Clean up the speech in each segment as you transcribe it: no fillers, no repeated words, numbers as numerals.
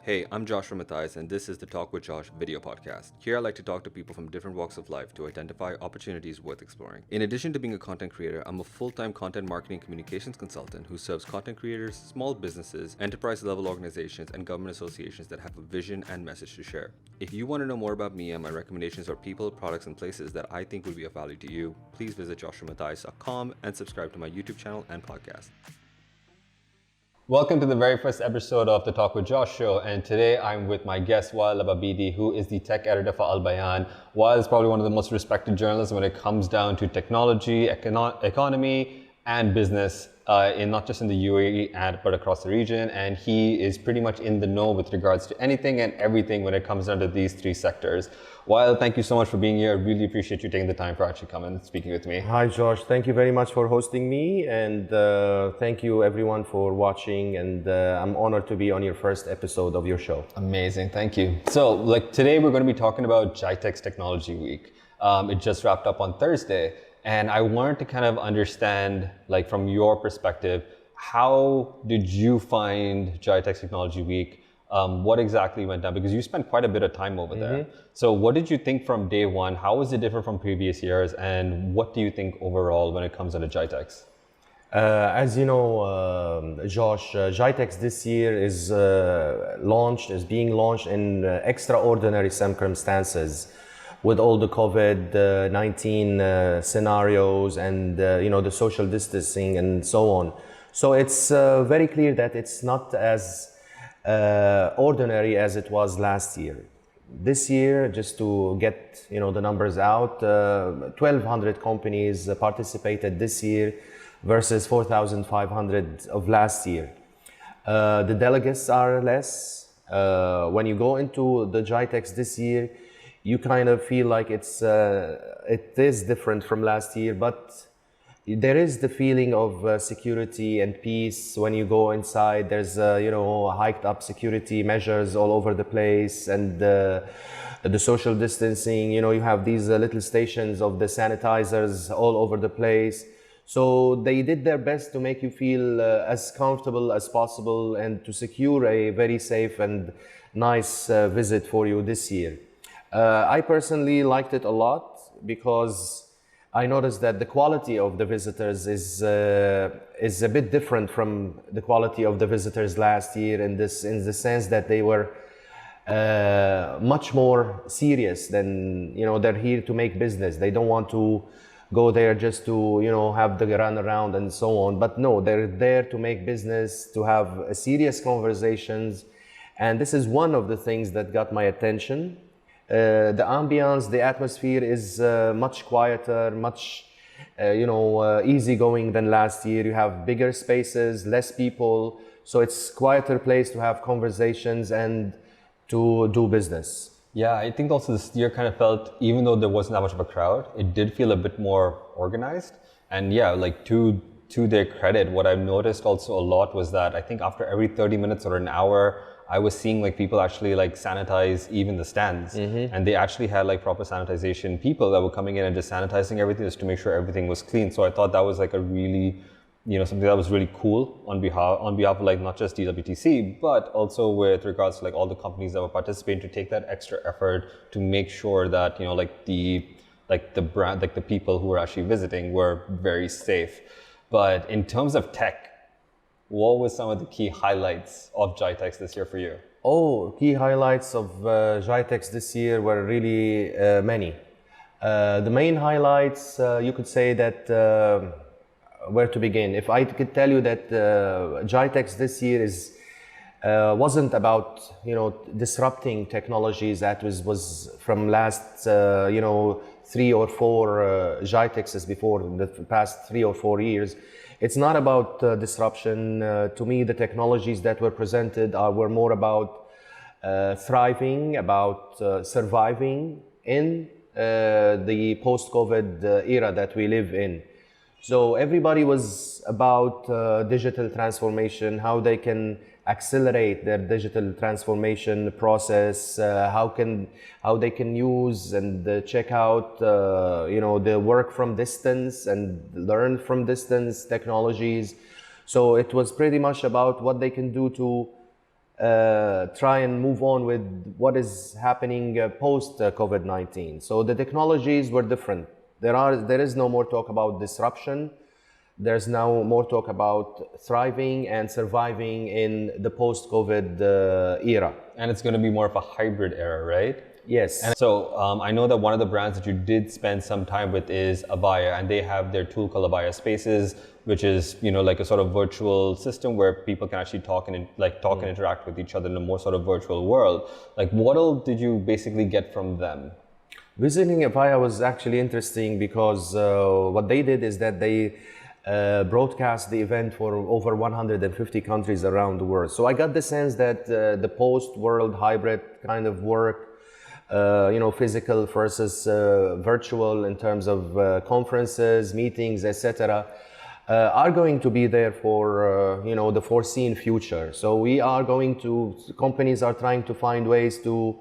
Hey, I'm Joshua Matthias, and this is the Talk with Josh video podcast. Here I like to talk to people from different walks of life to identify opportunities worth exploring. In addition to being a content creator, I'm a full-time content marketing communications consultant who serves content creators, small businesses, enterprise-level organizations, and government associations that have a vision and message to share. If you want to know more about me and my recommendations for people, products, and places that I think will be of value to you, please visit joshuamathias.com and subscribe to my YouTube channel and podcast. Welcome to the very first episode of the Talk with Josh show, and today I'm with my guest Wael Lababidi, who is the tech editor for Al Bayan. Wael is probably one of the most respected journalists when it comes down to technology, economy, and business, not just in the UAE but across the region. And he is pretty much in the know with regards to anything and everything when it comes down to these three sectors. Wael, thank you so much for being here. I really appreciate you taking the time for actually coming and speaking with me. Hi, Josh. Thank you very much for hosting me, and thank you everyone for watching. And I'm honored to be on your first episode of your show. Amazing, thank you. So, today we're going to be talking about GITEX Technology Week. It just wrapped up on Thursday, and I wanted to kind of understand, from your perspective, how did you find GITEX Technology Week? What exactly went down? Because you spent quite a bit of time over there. So what did you think from day one? How was it different from previous years? And what do you think overall when it comes to the GITEX? As you know, Josh, GITEX this year is being launched in extraordinary circumstances with all the COVID-19 scenarios and the social distancing and so on. So it's very clear that it's not as ordinary as it was last year. This year, just to get the numbers out, 1,200 companies participated this year versus 4,500 of last year. The delegates are less. When you go into the GITEX this year, you kind of feel like it is different from last year, but there is the feeling of security and peace when you go inside. There's hiked up security measures all over the place, and the social distancing. You have these little stations of the sanitizers all over the place. So they did their best to make you feel as comfortable as possible and to secure a very safe and nice visit for you this year. I personally liked it a lot because I noticed that the quality of the visitors is a bit different from the quality of the visitors last year in the sense that they were much more serious than, they're here to make business. They don't want to go there just to, have the run around and so on. But no, they're there to make business, to have serious conversations. And this is one of the things that got my attention. The ambience, the atmosphere is much quieter, much easygoing than last year. You have bigger spaces, less people, so it's quieter place to have conversations and to do business. Yeah, I think also this year kind of felt, even though there wasn't that much of a crowd, it did feel a bit more organized. And yeah, to their credit, what I've noticed also a lot was that I think after every 30 minutes or an hour, I was seeing people actually sanitize even the stands, and they actually had proper sanitization people that were coming in and just sanitizing everything just to make sure everything was clean. So I thought that was a really, something that was really cool on behalf of not just DWTC, but also with regards to all the companies that were participating to take that extra effort to make sure that the brand, the people who were actually visiting were very safe. But in terms of tech, what were some of the key highlights of GITEX this year for you? Key highlights of GITEX this year were really many. The main highlights, you could say that, where to begin? If I could tell you that GITEX this year wasn't about disrupting technologies that was from last 3 or 4 GITEXs before the past 3 or 4 years. It's not about disruption. To me, the technologies that were presented were more about thriving, about surviving in the post-COVID era that we live in. So everybody was about digital transformation, how they can accelerate their digital transformation process, how they can use and check out the work from distance and learn from distance technologies. So it was pretty much about what they can do to try and move on with what is happening post COVID-19. So the technologies were different. There is no more talk about disruption. There's now more talk about thriving and surviving in the post-COVID era. And it's going to be more of a hybrid era, right? Yes. And so I know that one of the brands that you did spend some time with is Avaya, and they have their tool called Avaya Spaces, which is, you know, like a sort of virtual system where people can actually talk and interact with each other in a more sort of virtual world. Like, what all did you basically get from them? Visiting Avaya was actually interesting because what they did is that they broadcast the event for over 150 countries around the world. So I got the sense that the post-world hybrid kind of work, physical versus virtual in terms of conferences, meetings, etc., are going to be there for the foreseen future. So companies are trying to find ways to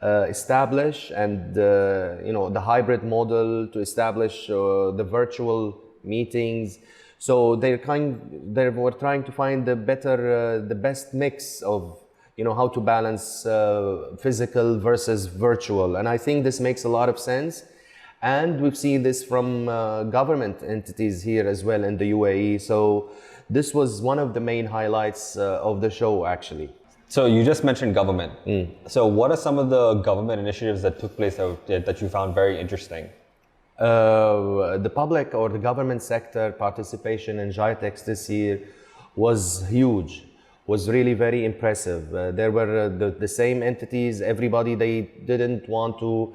establish and the hybrid model to establish the virtual meetings. So they were trying to find the best mix of how to balance physical versus virtual, and I think this makes a lot of sense. And we've seen this from government entities here as well in the UAE. So this was one of the main highlights of the show, actually. So you just mentioned government. So what are some of the government initiatives that took place that you found very interesting? The public or the government sector participation in GITEX this year was huge, was really very impressive. There were the same entities, everybody, they didn't want to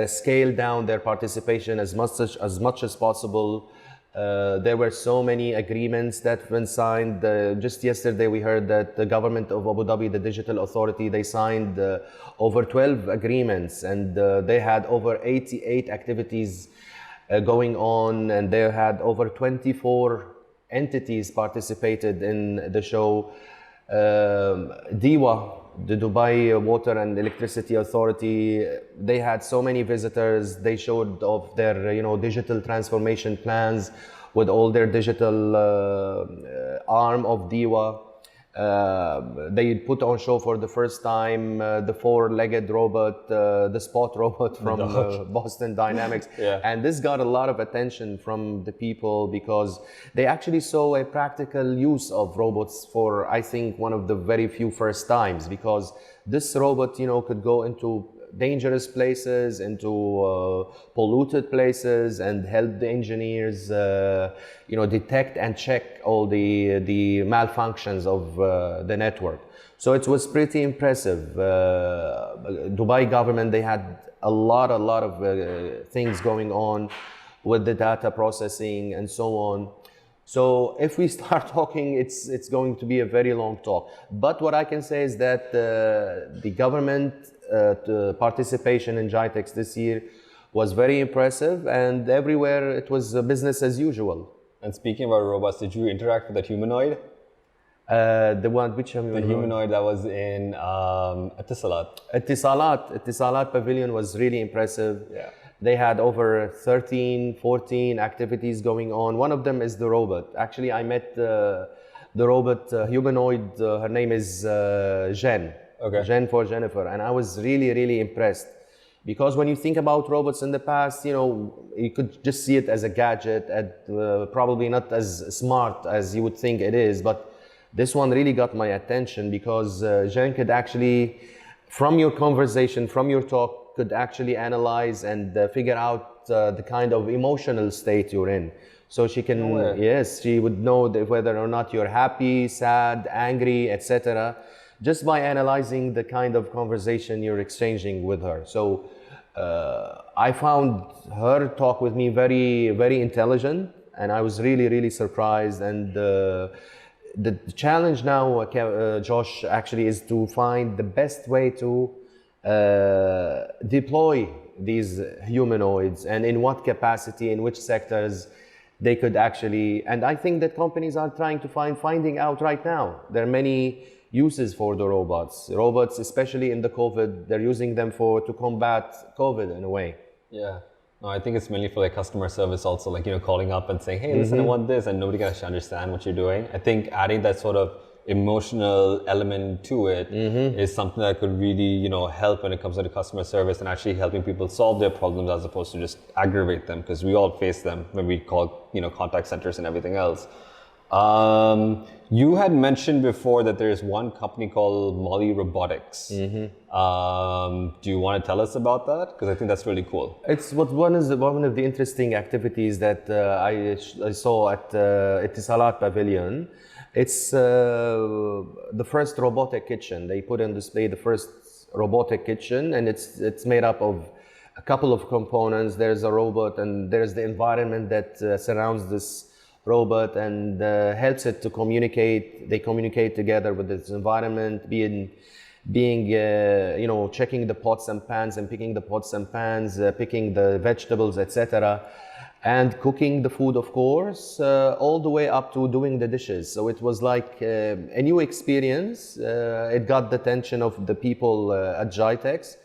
scale down their participation as much as possible. There were so many agreements that have been signed. Just yesterday we heard that the government of Abu Dhabi, the digital authority, they signed over 12 agreements, and they had over 88 activities going on, and they had over 24 entities participated in the show. DEWA, the Dubai Water and Electricity Authority, they had so many visitors. They showed off their digital transformation plans with all their digital arm of DEWA. They put on show for the first time the four-legged robot, the Spot robot from Boston Dynamics. Yeah. And this got a lot of attention from the people because they actually saw a practical use of robots for, I think, one of the very few first times, because this robot, could go into dangerous places, into polluted places, and help the engineers, detect and check all the malfunctions of the network. So it was pretty impressive. Dubai government, they had a lot of things going on with the data processing and so on. So if we start talking, it's going to be a very long talk. But what I can say is that the government participation in GITEX this year was very impressive, and everywhere it was business as usual. And speaking about robots, did you interact with that humanoid? Which humanoid? The humanoid that was in Etisalat. Etisalat Pavilion was really impressive. Yeah. They had over 13, 14 activities going on. One of them is the robot. Actually, I met the robot humanoid. Her name is Jen. Okay. Jen for Jennifer. And I was really, really impressed. Because when you think about robots in the past, you could just see it as a gadget, and probably not as smart as you would think it is. But this one really got my attention because Jen could actually, from your conversation, from your talk, could actually analyze and figure out the kind of emotional state you're in. So she can, yes, she would know whether or not you're happy, sad, angry, etc., just by analyzing the kind of conversation you're exchanging with her. So I found her talk with me very, very intelligent, and I was really, really surprised. And the challenge now, Josh, actually is to find the best way to deploy these humanoids, and in what capacity, in which sectors they could actually, and I think that companies are trying to finding out right now. There are many uses for the robots. Robots, especially in the COVID, they're using them to combat COVID in a way. Yeah. No, I think it's mainly for customer service also, calling up and saying, hey, listen, I want this, and nobody can actually understand what you're doing. I think adding that sort of emotional element to it is something that could really, help when it comes to customer service and actually helping people solve their problems as opposed to just aggravate them, because we all face them when we call, contact centers and everything else. You had mentioned before that there's one company called Molly Robotics. Do you want to tell us about that? Because I think that's really cool. It's one of the interesting activities that I saw at Etisalat Pavilion. It's the first robotic kitchen. They put on display the first robotic kitchen, and it's made up of a couple of components. There's a robot, and there's the environment that surrounds this robot and helps it to communicate. They communicate together with its environment, being checking the pots and pans and picking the pots and pans, picking the vegetables, etc., and cooking the food, of course, all the way up to doing the dishes. So it was like a new experience. It got the attention of the people at GITEX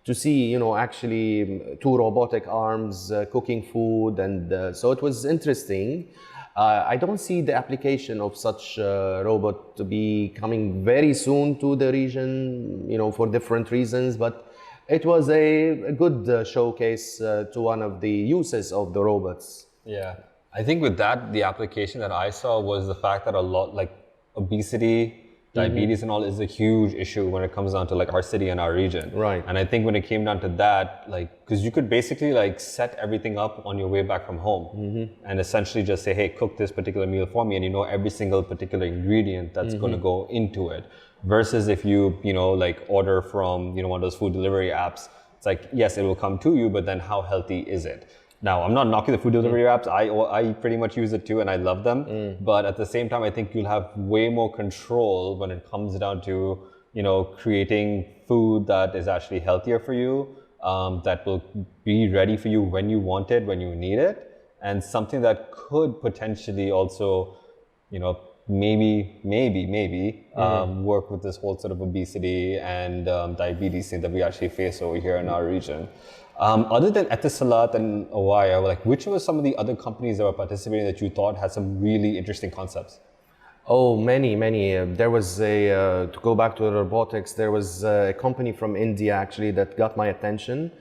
to see, actually two robotic arms cooking food, and so it was interesting. I don't see the application of such robot to be coming very soon to the region, for different reasons, but it was a good showcase to one of the uses of the robots. Yeah, I think with that, the application that I saw was the fact that a lot, like obesity, diabetes and all is a huge issue when it comes down to like our city and our region. Right. And I think when it came down to that, like, because you could basically like set everything up on your way back from home and essentially just say, hey, cook this particular meal for me, and every single particular ingredient that's going to go into it. Versus if you, like order from, one of those food delivery apps, it's like, yes, it will come to you, but then how healthy is it? Now, I'm not knocking the food delivery apps. I pretty much use it too, and I love them. But at the same time, I think you'll have way more control when it comes down to, creating food that is actually healthier for you, that will be ready for you when you want it, when you need it, and something that could potentially also, maybe work with this whole sort of obesity and diabetes thing that we actually face over here in our region. Other than Etisalat and Avaya, like, which were some of the other companies that were participating that you thought had some really interesting concepts? Oh, many. There was to go back to robotics, there was a company from India actually that got my attention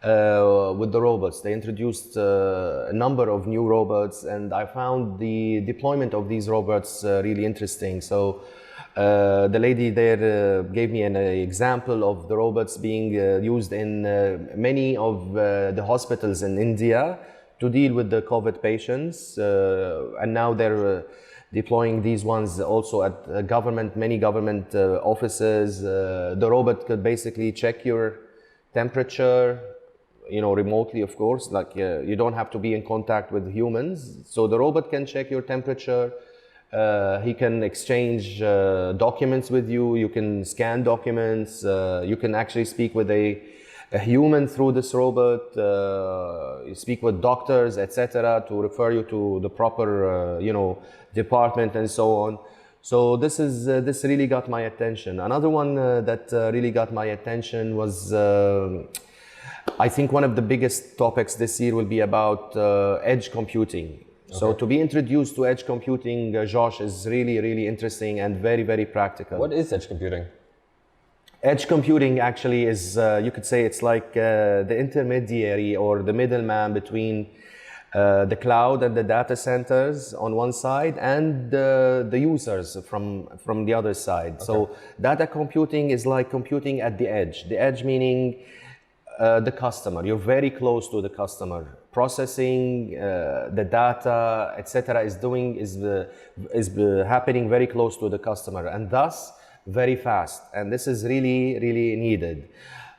with the robots. They introduced a number of new robots, and I found the deployment of these robots really interesting. So the lady there gave me an example of the robots being used in many of the hospitals in India to deal with the COVID patients, and now they're deploying these ones also at many government offices. The robot could basically check your temperature, remotely, of course, like you don't have to be in contact with humans. So the robot can check your temperature. He can exchange documents with you. You can scan documents. You can actually speak with a human through this robot. You speak with doctors, etc., to refer you to the proper, department and so on. So this really got my attention. Another one that really got my attention was, I think one of the biggest topics this year will be about edge computing. Okay. So to be introduced to edge computing, Josh, is really, really interesting and very, very practical. What is edge computing? Edge computing actually is, you could say it's like the intermediary or the middleman between the cloud and the data centers on one side and the users from the other side. Okay. So data computing is like computing at the edge. The edge meaning the customer. You're very close to the customer. Processing the data, etc., is happening very close to the customer, and thus very fast. And this is really, really needed.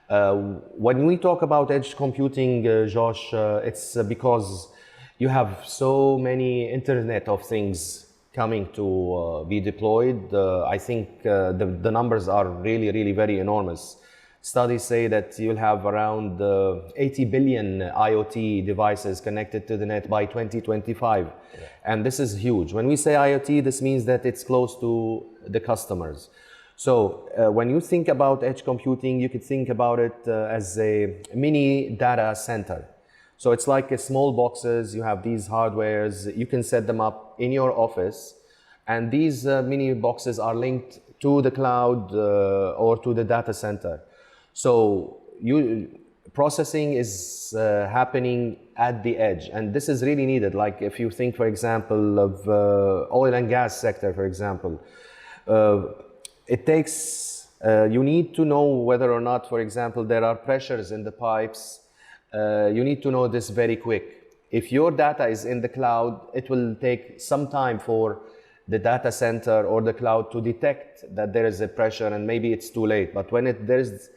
When we talk about edge computing, Josh, it's because you have so many Internet of Things coming to be deployed. I think the numbers are really, really very enormous. Studies say that you'll have around 80 billion IoT devices connected to the net by 2025. Yeah. And this is huge. When we say IoT, this means that it's close to the customers. So when you think about edge computing, you could think about it as a mini data center. So it's like small boxes. You have these hardwares. You can set them up in your office, and these mini boxes are linked to the cloud or to the data center. So processing is happening at the edge, and this is really needed. Like if you think, for example, of oil and gas sector, for example, it takes, you need to know whether or not, for example, there are pressures in the pipes. You need to know this very quick. If your data is in the cloud, it will take some time for the data center or the cloud to detect that there is a pressure, and maybe it's too late. But when there's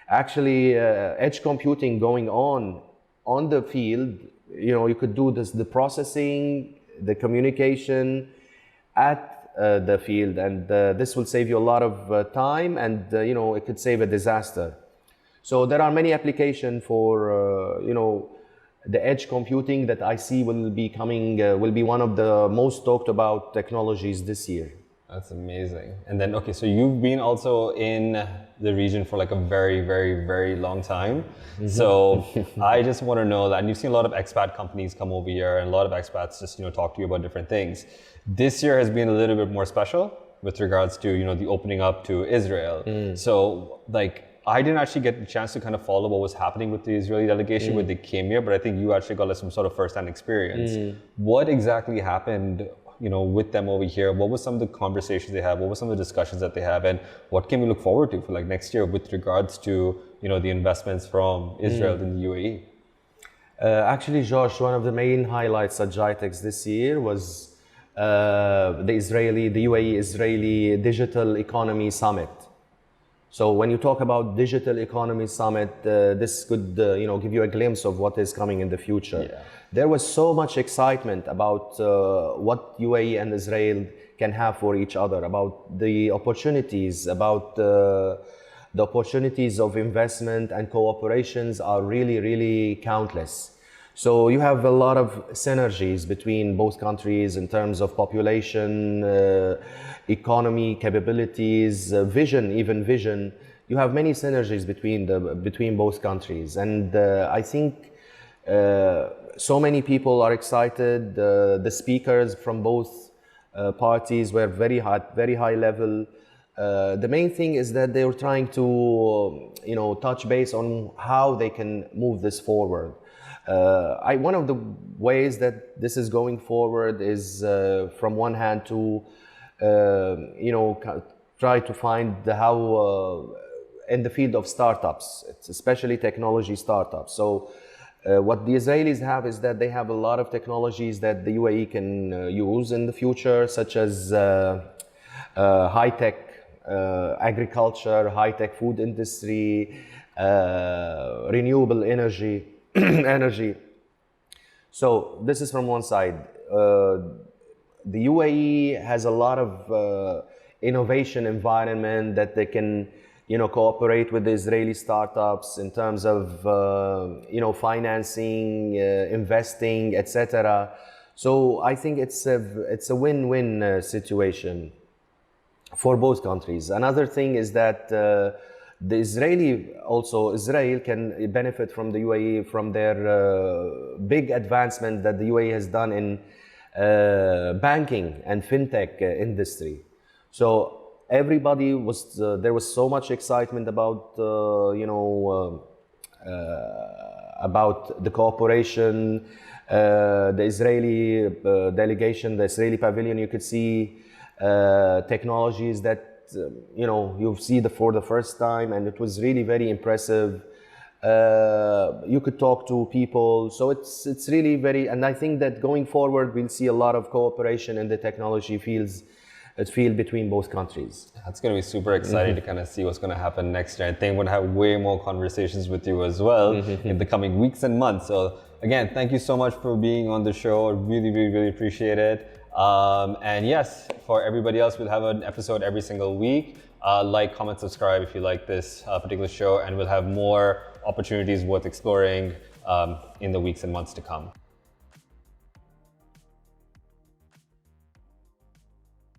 actually edge computing going on the field, you could do the processing, the communication at the field, and this will save you a lot of time, and it could save a disaster. So there are many applications for the edge computing that I see will be coming, will be one of the most talked about technologies this year. That's amazing. And then, okay, so you've been also in the region for like a very, very, very long time. Mm-hmm. So I just want to know that, and you've seen a lot of expat companies come over here, and a lot of expats just, talk to you about different things. This year has been a little bit more special with regards to, the opening up to Israel. So like, I didn't actually get the chance to kind of follow what was happening with the Israeli delegation when they came here, but I think you actually got some sort of first-hand experience. What exactly happened, with them over here? What were some of the conversations they had? What were some of the discussions that they have? And what can we look forward to for like next year with regards to, the investments from Israel and the UAE? Actually, Josh, one of the main highlights at GITEX this year was the UAE-Israeli Digital Economy Summit. So when you talk about Digital Economy Summit, this could give you a glimpse of what is coming in the future. Yeah. There was so much excitement about what UAE and Israel can have for each other, about the opportunities, about the opportunities of investment and cooperations are really, really countless. So you have a lot of synergies between both countries in terms of population, economy, capabilities, vision. You have many synergies between both countries, and I think so many people are excited. The speakers from both parties were very high level. The main thing is that they were trying to touch base on how they can move this forward. One of the ways that this is going forward is from one hand to try to find how in the field of startups, especially technology startups. So what the Israelis have is that they have a lot of technologies that the UAE can use in the future, such as high-tech agriculture, high-tech food industry, renewable energy. So this is from one side. The UAE has a lot of innovation environment that they can cooperate with the Israeli startups in terms of financing, investing, etc. So I think it's a win-win situation for both countries. Another thing is that Israel can benefit from the UAE from their big advancement that the UAE has done in banking and fintech industry. So everybody there was so much excitement about about the cooperation. The Israeli delegation, the Israeli pavilion, you could see technologies that you've seen for the first time, and it was really very impressive. You could talk to people, so it's really very, and I think that going forward we'll see a lot of cooperation in the technology field between both countries. That's going to be super exciting to kind of see what's going to happen next year. I think we'll have way more conversations with you as well in the coming weeks and months. So again, thank you so much for being on the show. I really, really, really appreciate it. And yes, for everybody else, we'll have an episode every single week. Like, comment, subscribe if you like this particular show, and we'll have more opportunities worth exploring in the weeks and months to come.